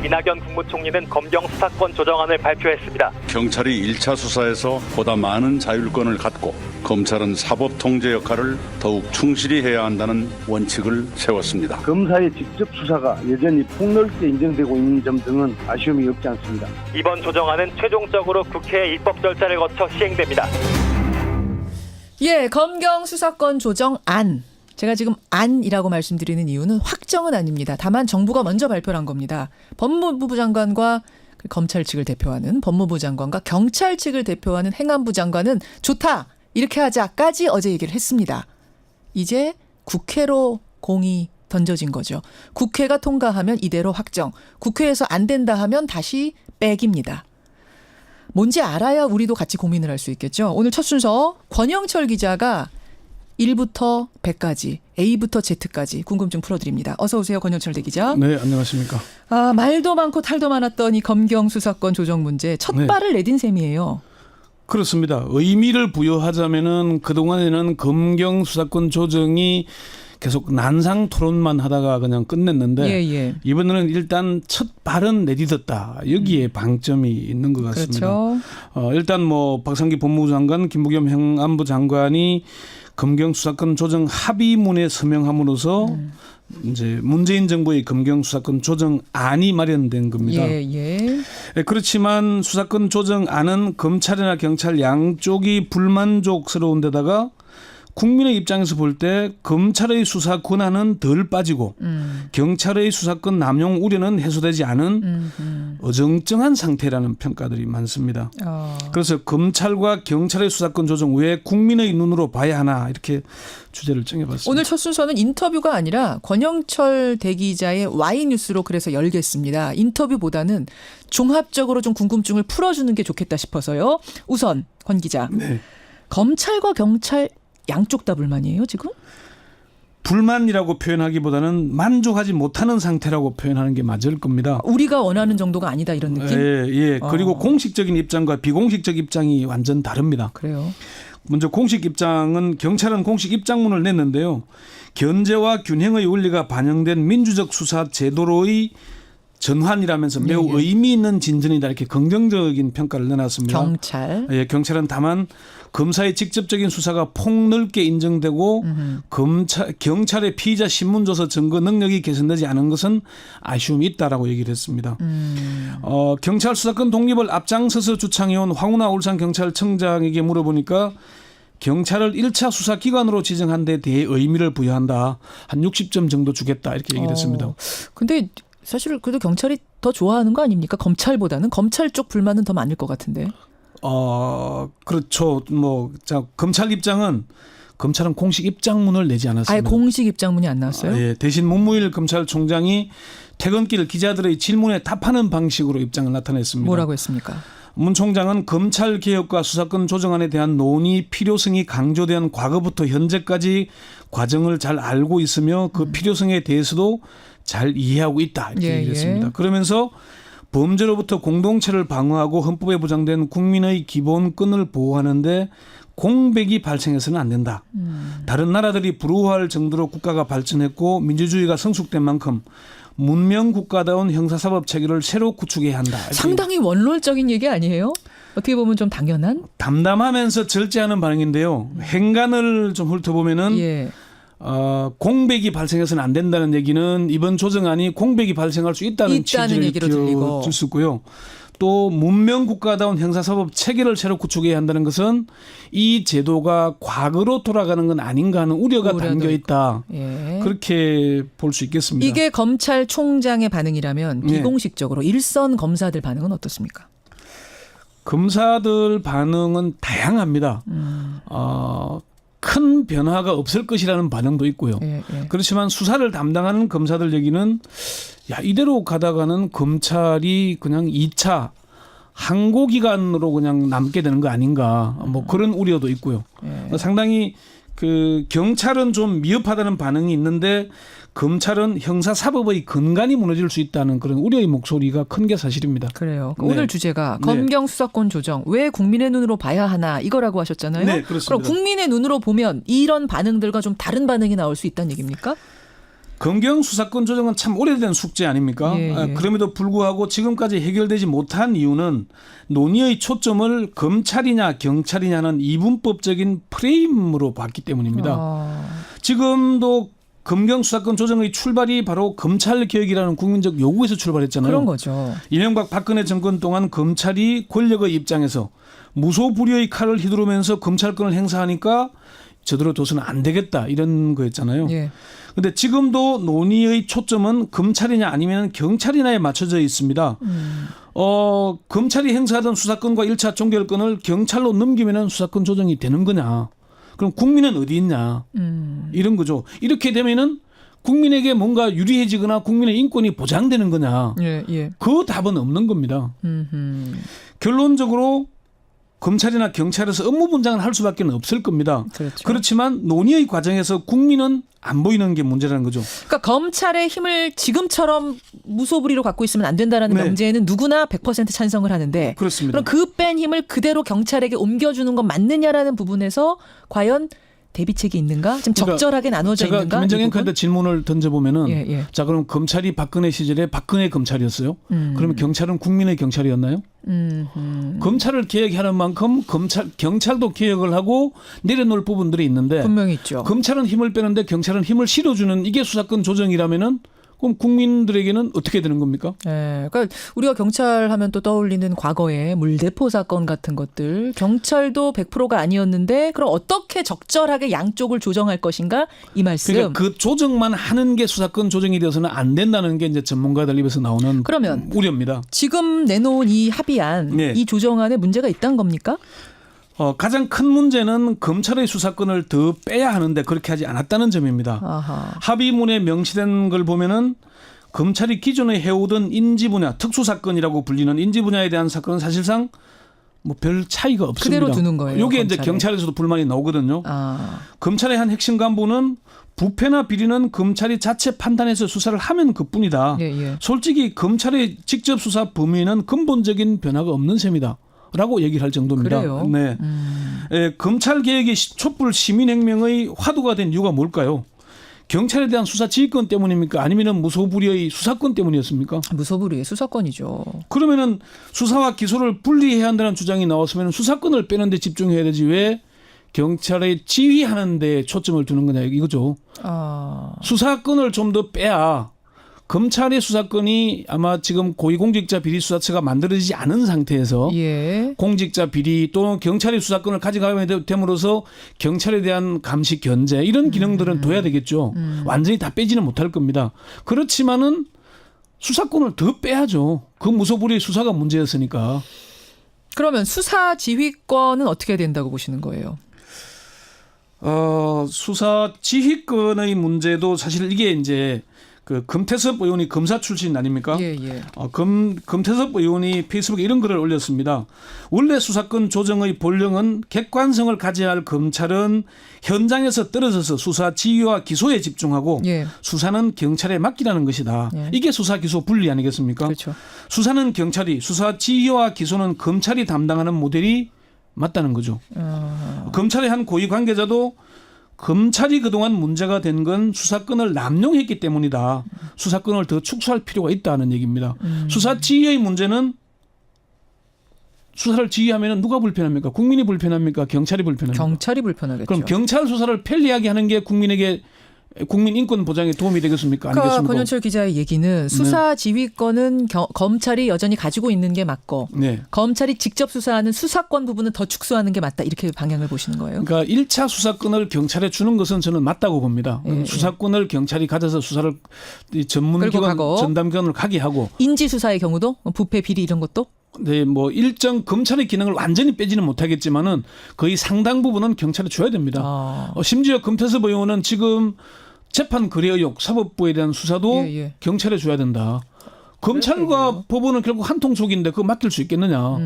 이낙연 국무총리는 검경 수사권 조정안을 발표했습니다. 경찰이 1차 수사에서 보다 많은 자율권을 갖고 검찰은 사법 통제 역할을 더욱 충실히 해야 한다는 원칙을 세웠습니다. 검사의 직접 수사가 여전히 폭넓게 인정되고 있는 점 등은 아쉬움이 없지 않습니다. 이번 조정안은 최종적으로 국회의 입법 절차를 거쳐 시행됩니다. 예, 검경 수사권 조정안. 제가 지금 안이라고 말씀드리는 이유는 확정은 아닙니다. 다만 정부가 먼저 발표를 한 겁니다. 법무부 장관과 검찰 측을 대표하는 법무부 장관과 경찰 측을 대표하는 행안부 장관은 좋다, 이렇게 하자까지 어제 얘기를 했습니다. 이제 국회로 공이 던져진 거죠. 국회가 통과하면 이대로 확정, 국회에서 안 된다 하면 다시 빼깁니다. 뭔지 알아야 우리도 같이 고민을 할 수 있겠죠. 오늘 첫 순서 권영철 기자가 1부터 100까지, A부터 Z까지 궁금증 풀어드립니다. 어서 오세요, 권영철 대기자. 네, 안녕하십니까. 말도 많고 탈도 많았던 이 검경 수사권 조정 문제 첫 발을 내딘 셈이에요. 그렇습니다. 의미를 부여하자면은 그동안에는 검경 수사권 조정이 계속 난상 토론만 하다가 그냥 끝냈는데 이번에는 일단 첫 발은 내딛었다. 여기에 방점이 있는 것 같습니다. 그렇죠. 일단 뭐 박상기 법무부 장관, 김부겸 행안부 장관이 검경 수사권 조정 합의문에 서명함으로써 이제 문재인 정부의 검경 수사권 조정안이 마련된 겁니다. 그렇지만 수사권 조정안은 검찰이나 경찰 양쪽이 불만족스러운 데다가 국민의 입장에서 볼 때 검찰의 수사 권한은 덜 빠지고 경찰의 수사권 남용 우려는 해소되지 않은 어정쩡한 상태라는 평가들이 많습니다. 그래서 검찰과 경찰의 수사권 조정 왜 국민의 눈으로 봐야 하나, 이렇게 주제를 정해봤습니다. 오늘 첫 순서는 인터뷰가 아니라 권영철 대기자의 Y뉴스로 그래서 열겠습니다. 인터뷰보다는 종합적으로 좀 궁금증을 풀어주는 게 좋겠다 싶어서요. 우선 권 기자, 검찰과 경찰 양쪽 다 불만이에요, 지금? 불만이라고 표현하기보다는 만족하지 못하는 상태라고 표현하는 게 맞을 겁니다. 우리가 원하는 정도가 아니다, 이런 느낌? 예. 그리고 공식적인 입장과 비공식적 입장이 완전 다릅니다. 그래요. 먼저 공식 입장은 경찰은 공식 입장문을 냈는데요. 견제와 균형의 원리가 반영된 민주적 수사 제도로의 전환이라면서 매우 의미 있는 진전이다, 이렇게 긍정적인 평가를 내놨습니다. 경찰은 다만 검사의 직접적인 수사가 폭넓게 인정되고 경찰의 피의자 신문조서 증거 능력이 개선되지 않은 것은 아쉬움이 있다라고 얘기를 했습니다. 경찰 수사권 독립을 앞장서서 주창해온 황운하 울산경찰청장에게 물어보니까 경찰을 1차 수사기관으로 지정한 데 대해 의미를 부여한다. 한 60점 정도 주겠다, 이렇게 얘기를 했습니다. 근데 사실 그래도 경찰이 더 좋아하는 거 아닙니까? 검찰보다는 검찰 쪽 불만은 더 많을 것 같은데. 그렇죠. 검찰 입장은 검찰은 공식 입장문을 내지 않았습니다. 아예 공식 입장문이 안 나왔어요? 대신 문무일 검찰총장이 퇴근길 기자들의 질문에 답하는 방식으로 입장을 나타냈습니다. 뭐라고 했습니까? 문 총장은 검찰 개혁과 수사권 조정안에 대한 논의 필요성이 강조된 과거부터 현재까지 과정을 잘 알고 있으며 그 필요성에 대해서도 잘 이해하고 있다, 이렇게 얘기했습니다. 그러면서 범죄로부터 공동체를 방어하고 헌법에 보장된 국민의 기본권을 보호하는데 공백이 발생해서는 안 된다. 다른 나라들이 부러워할 정도로 국가가 발전했고 민주주의가 성숙된 만큼 문명 국가다운 형사사법 체계를 새로 구축해야 한다. 상당히 원론적인 얘기 아니에요? 어떻게 보면 좀 당연한? 담담하면서 절제하는 반응인데요. 행간을 좀 훑어보면은 공백이 발생해서는 안 된다는 얘기는 이번 조정안이 공백이 발생할 수 있다는 취지를 얘기로 들리고 줄 수 있고요. 또 문명 국가다운 형사사법 체계를 새로 구축해야 한다는 것은 이 제도가 과거로 돌아가는 건 아닌가 하는 우려가 담겨 있다. 그렇게 볼 수 있겠습니다. 이게 검찰총장의 반응이라면 비공식적으로 일선 검사들 반응은 어떻습니까? 검사들 반응은 다양합니다. 큰 변화가 없을 것이라는 반응도 있고요. 그렇지만 수사를 담당하는 검사들 얘기는 이대로 가다가는 검찰이 그냥 2차 항고기관으로 그냥 남게 되는 거 아닌가, 그런 우려도 있고요. 상당히 경찰은 좀 미흡하다는 반응이 있는데 검찰은 형사사법의 근간이 무너질 수 있다는 그런 우려의 목소리가 큰 게 사실입니다. 그래요. 오늘 주제가 검경 수사권 조정 왜 국민의 눈으로 봐야 하나, 이거라고 하셨잖아요. 네, 그렇습니다. 그럼 국민의 눈으로 보면 이런 반응들과 좀 다른 반응이 나올 수 있다는 얘기입니까? 검경 수사권 조정은 참 오래된 숙제 아닙니까? 예, 예. 그럼에도 불구하고 지금까지 해결되지 못한 이유는 논의의 초점을 검찰이냐 경찰이냐는 이분법적인 프레임으로 봤기 때문입니다. 지금도 검경 수사권 조정의 출발이 바로 검찰 개혁이라는 국민적 요구에서 출발했잖아요. 그런 거죠. 이명박 박근혜 정권 동안 검찰이 권력의 입장에서 무소불위의 칼을 휘두르면서 검찰권을 행사하니까 저대로 둬서는 안 되겠다 이런 거였잖아요. 예. 근데 지금도 논의의 초점은 검찰이냐 아니면 경찰이냐에 맞춰져 있습니다. 검찰이 행사하던 수사권과 1차 종결권을 경찰로 넘기면 수사권 조정이 되는 거냐. 그럼 국민은 어디 있냐. 이런 거죠. 이렇게 되면은 국민에게 뭔가 유리해지거나 국민의 인권이 보장되는 거냐. 예, 예. 그 답은 없는 겁니다. 결론적으로 검찰이나 경찰에서 업무 분장을 할 수밖에 없을 겁니다. 그렇죠. 그렇지만 논의의 과정에서 국민은 안 보이는 게 문제라는 거죠. 그러니까 검찰의 힘을 지금처럼 무소불위로 갖고 있으면 안 된다라는 네. 명제에는 누구나 100% 찬성을 하는데 그렇습니다. 그럼 그 뺀 힘을 그대로 경찰에게 옮겨주는 건 맞느냐라는 부분에서 과연 대비책이 있는가? 지금 그러니까 적절하게 나눠져 제가 있는가? 김현정 이 부분? 앵커한테 질문을 던져보면은 예, 예. 자 그럼 검찰이 박근혜 시절에 박근혜 검찰이었어요? 그러면 경찰은 국민의 경찰이었나요? 검찰을 개혁하는 만큼 경찰도 개혁을 하고 내려놓을 부분들이 있는데 분명히 있죠. 검찰은 힘을 빼는데 경찰은 힘을 실어주는 이게 수사권 조정이라면은 그럼 국민들에게는 어떻게 되는 겁니까? 예, 그러니까 우리가 경찰 하면 또 떠올리는 과거의 물대포 사건 같은 것들 경찰도 100%가 아니었는데 그럼 어떻게 적절하게 양쪽을 조정할 것인가 이 말씀. 그러니까 그 조정만 하는 게 수사권 조정이 되어서는 안 된다는 게 이제 전문가들 입에서 나오는 그러면 우려입니다. 지금 내놓은 이 합의안, 네. 이 조정안에 문제가 있다는 겁니까? 가장 큰 문제는 검찰의 수사권을 더 빼야 하는데 그렇게 하지 않았다는 점입니다. 아하. 합의문에 명시된 걸 보면은 검찰이 기존에 해오던 인지 분야, 특수사건이라고 불리는 인지 분야에 대한 사건은 사실상 뭐 별 차이가 없습니다. 그대로 두는 거예요, 이게 이제 검찰에. 경찰에서도 불만이 나오거든요. 아. 검찰의 한 핵심 간부는 부패나 비리는 검찰이 자체 판단해서 수사를 하면 그뿐이다. 예, 예. 솔직히 검찰의 직접 수사 범위에는 근본적인 변화가 없는 셈이다. 라고 얘기를 할 정도입니다. 그래요? 네. 검찰 개혁이 촛불 시민혁명의 화두가 된 이유가 뭘까요? 경찰에 대한 수사 지휘권 때문입니까? 아니면 무소불위의 수사권 때문이었습니까? 무소불위의 수사권이죠. 그러면은 수사와 기소를 분리해야 한다는 주장이 나왔으면 수사권을 빼는 데 집중해야 되지 왜 경찰의 지휘하는 데 초점을 두는 거냐 이거죠. 아. 수사권을 좀 더 빼야 검찰의 수사권이 아마 지금 고위공직자 비리 수사처가 만들어지지 않은 상태에서 예. 공직자 비리 또는 경찰의 수사권을 가져가게 됨으로써 경찰에 대한 감시 견제 이런 기능들은 둬야 되겠죠. 완전히 다 빼지는 못할 겁니다. 그렇지만은 수사권을 더 빼야죠. 그 무소불위의 수사가 문제였으니까. 그러면 수사 지휘권은 어떻게 된다고 보시는 거예요? 수사 지휘권의 문제도 사실 이게 이제 그 금태섭 의원이 검사 출신 아닙니까? 예, 예. 금태섭 의원이 페이스북에 이런 글을 올렸습니다. 원래 수사권 조정의 본령은 객관성을 가져야 할 검찰은 현장에서 떨어져서 수사 지휘와 기소에 집중하고 예. 수사는 경찰에 맡기라는 것이다. 예. 이게 수사 기소 분리 아니겠습니까? 그렇죠. 수사는 경찰이 수사 지휘와 기소는 검찰이 담당하는 모델이 맞다는 거죠. 검찰의 한 고위 관계자도 검찰이 그동안 문제가 된 건 수사권을 남용했기 때문이다. 수사권을 더 축소할 필요가 있다는 얘기입니다. 수사 지휘의 문제는 수사를 지휘하면 누가 불편합니까? 국민이 불편합니까? 경찰이 불편합니까? 경찰이 불편하겠죠. 그럼 경찰 수사를 편리하게 하는 게 국민에게 국민 인권 보장에 도움이 되겠습니까? 그러니까 아니겠습니까? 권현철 기자의 얘기는 수사 지휘권은 검찰이 여전히 가지고 있는 게 맞고 네. 검찰이 직접 수사하는 수사권 부분은 더 축소하는 게 맞다. 이렇게 방향을 보시는 거예요. 그러니까 1차 수사권을 경찰에 주는 것은 저는 맞다고 봅니다. 예, 수사권을 경찰이 가져서 수사를 끌고 전문기관, 가고. 전담기관으로 가게 하고 인지 수사의 경우도 부패 비리 이런 것도 네, 뭐 일정 검찰의 기능을 완전히 빼지는 못하겠지만은 거의 상당 부분은 경찰에 줘야 됩니다. 심지어 금태섭 의원은 지금 재판 거래 의혹 사법부에 대한 수사도 예, 예. 경찰에 줘야 된다. 검찰과 법원은 결국 한 통속인데 그거 맡길 수 있겠느냐.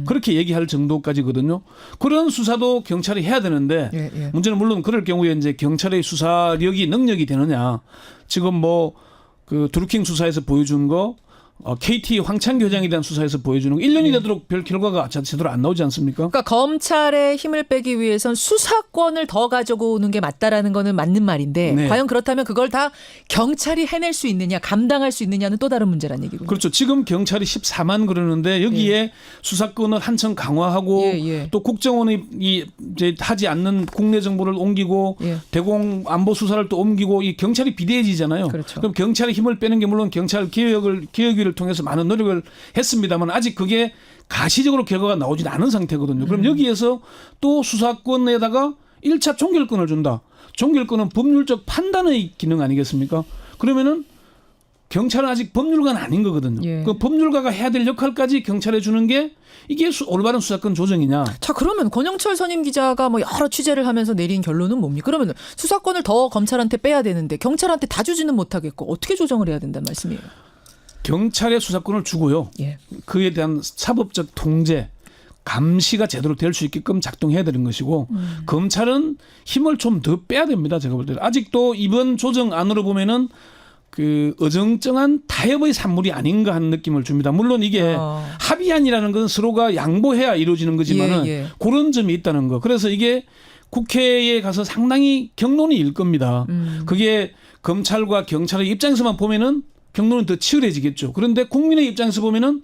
그렇게 얘기할 정도까지거든요. 그런 수사도 경찰이 해야 되는데 예, 예. 문제는 물론 그럴 경우에 이제 경찰의 수사력이 능력이 되느냐. 지금 뭐 그 드루킹 수사에서 보여준 거 KT 황창기 회장에 대한 수사에서 보여주는 거 1년이 되도록 별 결과가 제대로 안 나오지 않습니까? 그러니까 검찰의 힘을 빼기 위해선 수사권을 더 가져오는 게 맞다라는 거는 맞는 말인데 네. 과연 그렇다면 그걸 다 경찰이 해낼 수 있느냐, 감당할 수 있느냐는 또 다른 문제란 얘기군요. 그렇죠. 지금 경찰이 14만 그러는데 여기에 수사권을 한층 강화하고 또 국정원이 이제 하지 않는 국내 정보를 옮기고 대공 안보 수사를 또 옮기고 이 경찰이 비대해지잖아요. 그렇죠. 그럼 경찰의 힘을 빼는 게 물론 경찰 개혁위를 통해서 많은 노력을 했습니다만 아직 그게 가시적으로 결과가 나오진 않은 상태거든요. 그럼 여기에서 또 수사권에다가 1차 종결권을 준다. 종결권은 법률적 판단의 기능 아니겠습니까? 그러면은 경찰은 아직 법률가는 아닌 거거든요. 그 법률가가 해야 될 역할까지 경찰에 주는 게 이게 올바른 수사권 조정이냐. 자, 그러면 권영철 선임 기자가 뭐 여러 취재를 하면서 내린 결론은 뭡니까? 그러면 수사권을 더 검찰한테 빼야 되는데 경찰한테 다 주지는 못하겠고 어떻게 조정을 해야 된다는 말씀이에요? 경찰에 수사권을 주고요. 그에 대한 사법적 통제, 감시가 제대로 될 수 있게끔 작동해야 되는 것이고 검찰은 힘을 좀 더 빼야 됩니다. 제가 볼 때는. 아직도 이번 조정안으로 보면은 그 어정쩡한 타협의 산물이 아닌가 하는 느낌을 줍니다. 물론 이게 합의안이라는 건 서로가 양보해야 이루어지는 거지만은 그런 점이 있다는 거. 그래서 이게 국회에 가서 상당히 경론이 일 겁니다. 그게 검찰과 경찰의 입장에서만 보면은 경론은 더 치열해지겠죠. 그런데 국민의 입장에서 보면은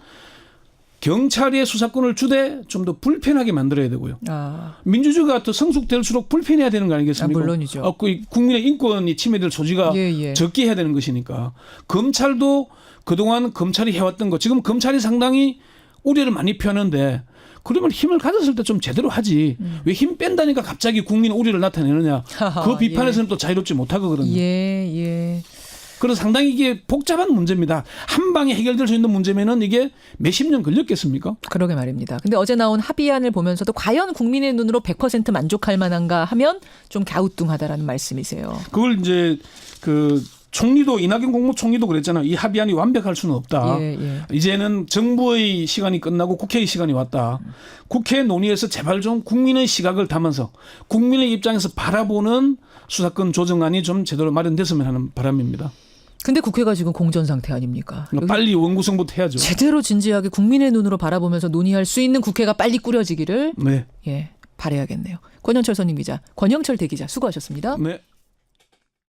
경찰의 수사권을 주되 좀 더 불편하게 만들어야 되고요. 민주주의가 더 성숙될수록 불편해야 되는 거 아니겠습니까? 물론이죠. 국민의 인권이 침해될 소지가 적게 해야 되는 것이니까. 검찰도 그동안 검찰이 해왔던 거 지금 검찰이 상당히 우려를 많이 표하는데 그러면 힘을 가졌을 때 좀 제대로 하지. 왜 힘 뺀다니까 갑자기 국민의 우려를 나타내느냐. 그 비판에서는 또 자유롭지 못하거든요. 그래서 상당히 이게 복잡한 문제입니다. 한 방에 해결될 수 있는 문제면은 이게 몇십 년 걸렸겠습니까? 그러게 말입니다. 근데 어제 나온 합의안을 보면서도 과연 국민의 눈으로 100% 만족할 만한가 하면 좀 갸우뚱하다라는 말씀이세요. 그걸 이제 그 총리도 이낙연 국무총리도 그랬잖아요. 이 합의안이 완벽할 수는 없다. 이제는 정부의 시간이 끝나고 국회의 시간이 왔다. 국회 논의에서 제발 좀 국민의 시각을 담아서 국민의 입장에서 바라보는 수사권 조정안이 좀 제대로 마련됐으면 하는 바람입니다. 근데 국회가 지금 공전 상태 아닙니까? 빨리 원구성부터 해야죠. 제대로 진지하게 국민의 눈으로 바라보면서 논의할 수 있는 국회가 빨리 꾸려지기를 바라야겠네요. 권영철 선임 기자, 권영철 대기자 수고하셨습니다. 네.